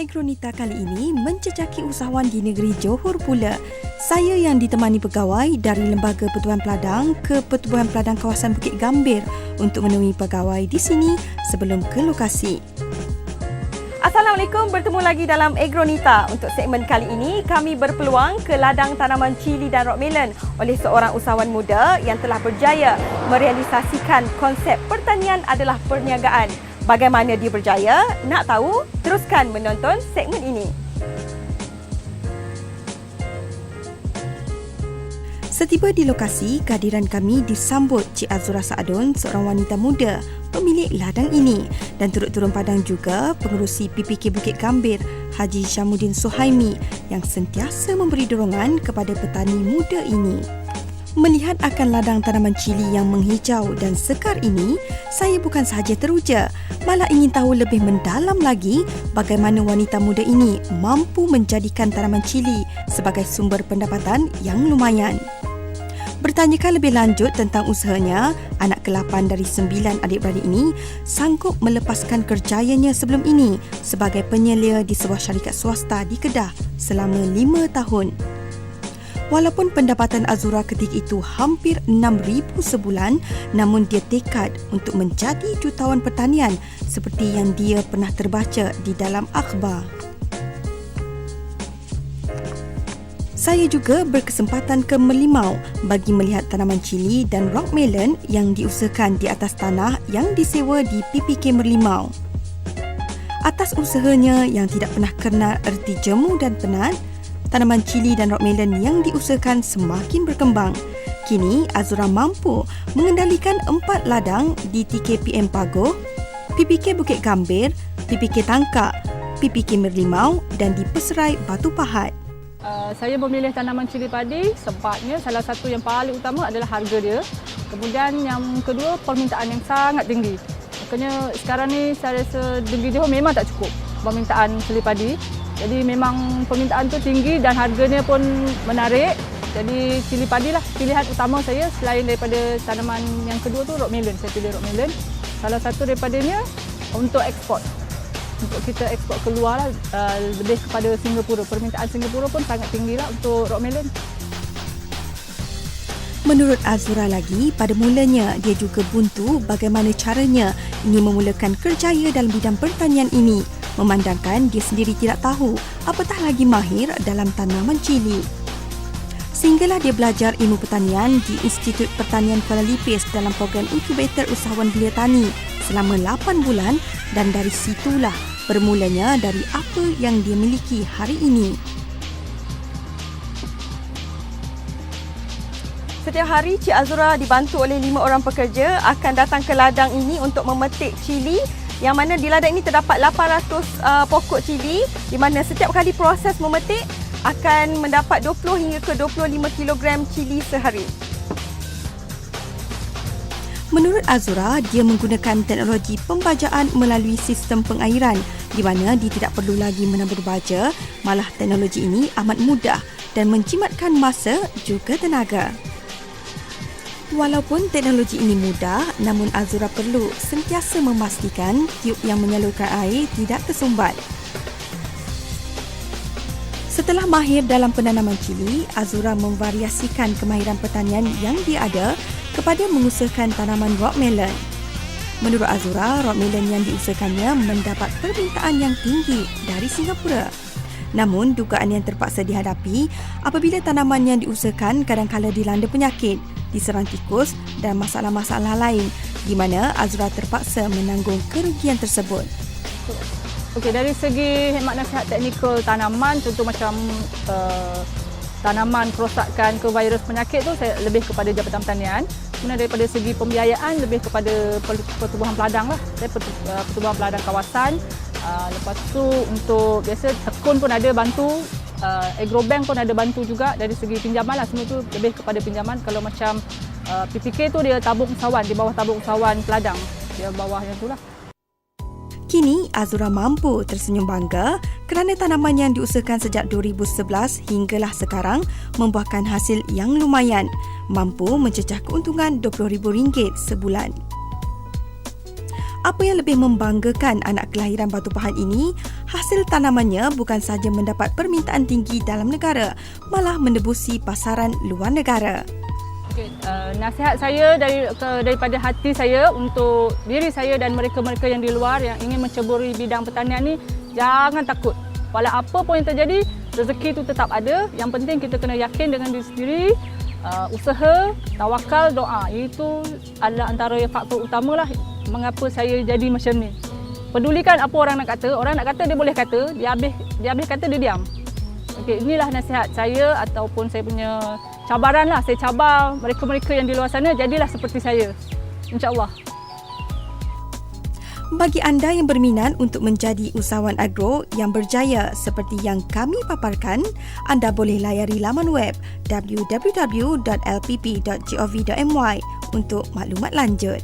Agronita kali ini mencecaki usahawan di negeri Johor pula. Saya yang ditemani pegawai dari Lembaga Pertubuhan Peladang ke Pertubuhan Peladang Kawasan Bukit Gambir untuk menemui pegawai di sini sebelum ke lokasi. Assalamualaikum, bertemu lagi dalam Agronita. Untuk segmen kali ini, kami berpeluang ke ladang tanaman cili dan rock melon oleh seorang usahawan muda yang telah berjaya merealisasikan konsep pertanian adalah perniagaan. Bagaimana dia berjaya? Nak tahu? Teruskan menonton segmen ini. Setiba di lokasi, kehadiran kami disambut Cik Azura Saadun, seorang wanita muda, pemilik ladang ini, dan turut-turun padang juga pengerusi PPK Bukit Gambir, Haji Syamuddin Suhaimi, yang sentiasa memberi dorongan kepada petani muda ini. Melihat akan ladang tanaman cili yang menghijau dan sekar ini, saya bukan sahaja teruja, malah ingin tahu lebih mendalam lagi bagaimana wanita muda ini mampu menjadikan tanaman cili sebagai sumber pendapatan yang lumayan. Bertanyakan lebih lanjut tentang usahanya, anak ke-8 dari 9 adik-beradik ini sanggup melepaskan kerjayanya sebelum ini sebagai penyelia di sebuah syarikat swasta di Kedah selama 5 tahun. Walaupun pendapatan Azura ketika itu hampir 6,000 sebulan, namun dia tekad untuk menjadi jutawan pertanian seperti yang dia pernah terbaca di dalam akhbar. Saya juga berkesempatan ke Merlimau bagi melihat tanaman cili dan rock melon yang diusahakan di atas tanah yang disewa di PPK Merlimau. Atas usahanya yang tidak pernah kenal erti jemu dan penat, tanaman cili dan rock melon yang diusahakan semakin berkembang. Kini, Azura mampu mengendalikan 4 ladang di TKPM Pagoh, PPK Bukit Gambir, PPK Tangkak, PPK Merlimau dan di Peserai Batu Pahat. Saya memilih tanaman cili padi sebabnya salah satu yang paling utama adalah harga dia. Kemudian yang kedua, permintaan yang sangat tinggi. Makanya sekarang ni saya rasa negeri Johor memang tak cukup permintaan cili padi. Jadi memang permintaan tu tinggi dan harganya pun menarik. Jadi cili padi lah pilihan utama saya selain daripada tanaman yang kedua tu rock melon. Saya pilih rock melon. Salah satu daripadanya untuk ekspor. Untuk kita ekspor keluar lah, lebih kepada Singapura. Permintaan Singapura pun sangat tinggi lah untuk rock melon. Menurut Azura lagi, pada mulanya dia juga buntu bagaimana caranya ingin memulakan kerjaya dalam bidang pertanian ini, memandangkan dia sendiri tidak tahu apatah lagi mahir dalam tanaman cili. Sehinggalah dia belajar ilmu pertanian di Institut Pertanian Kuala Lipis dalam program inkubator usahawan belia tani selama 8 bulan dan dari situlah bermulanya dari apa yang dia miliki hari ini. Setiap hari, Cik Azura dibantu oleh 5 orang pekerja akan datang ke ladang ini untuk memetik cili, yang mana di ladang ini terdapat 800 pokok cili, di mana setiap kali proses memetik akan mendapat 20 hingga ke 25 kilogram cili sehari. Menurut Azura, dia menggunakan teknologi pembajaan melalui sistem pengairan di mana dia tidak perlu lagi menabur baja, malah teknologi ini amat mudah dan menjimatkan masa juga tenaga. Walaupun teknologi ini mudah, namun Azura perlu sentiasa memastikan tiub yang menyalurkan air tidak tersumbat. Setelah mahir dalam penanaman cili, Azura memvariasikan kemahiran pertanian yang dia ada kepada mengusahakan tanaman rock melon. Menurut Azura, rock melon yang diusahakannya mendapat permintaan yang tinggi dari Singapura. Namun, dugaan yang terpaksa dihadapi apabila tanaman yang diusahakan kadang-kala dilanda penyakit, diserang tikus dan masalah-masalah lain, di mana Azura terpaksa menanggung kerugian tersebut. Okey, dari segi khidmat nasihat teknikal tanaman, contoh macam tanaman kerosakan ke virus penyakit tu saya lebih kepada Jabatan Pertanian. Kemudian daripada segi pembiayaan lebih kepada Pertubuhan Peladang lah. Saya Pertubuhan Peladang Kawasan. Lepas tu untuk biasa tekun pun ada bantu, Agrobank pun ada bantu juga dari segi pinjaman lah. Semua tu lebih kepada pinjaman. Kalau macam PPK tu dia tabung usahawan, di bawah tabung usahawan Peladang. Dia bawah yang tu lah. Kini, Azura mampu tersenyum bangga kerana tanaman yang diusahakan sejak 2011 hinggalah sekarang membuahkan hasil yang lumayan, mampu mencecah keuntungan RM20,000 sebulan. Apa yang lebih membanggakan anak kelahiran Batu Pahat ini, hasil tanamannya bukan sahaja mendapat permintaan tinggi dalam negara, malah menembusi pasaran luar negara. Okay, nasihat saya daripada hati saya untuk diri saya dan mereka-mereka yang di luar yang ingin menceburi bidang pertanian ni, jangan takut. Walau apa pun yang terjadi, rezeki itu tetap ada. Yang penting kita kena yakin dengan diri sendiri, usaha, tawakal, doa. Itu adalah antara faktor utamalah mengapa saya jadi macam ni. Pedulikan apa orang nak kata. Orang nak kata dia boleh kata, dia habis kata dia diam. Okay, inilah nasihat saya ataupun saya punya cabaran lah. Saya cabar mereka-mereka yang di luar sana, jadilah seperti saya. InsyaAllah. Bagi anda yang berminat untuk menjadi usahawan agro yang berjaya seperti yang kami paparkan, anda boleh layari laman web www.lpp.gov.my untuk maklumat lanjut.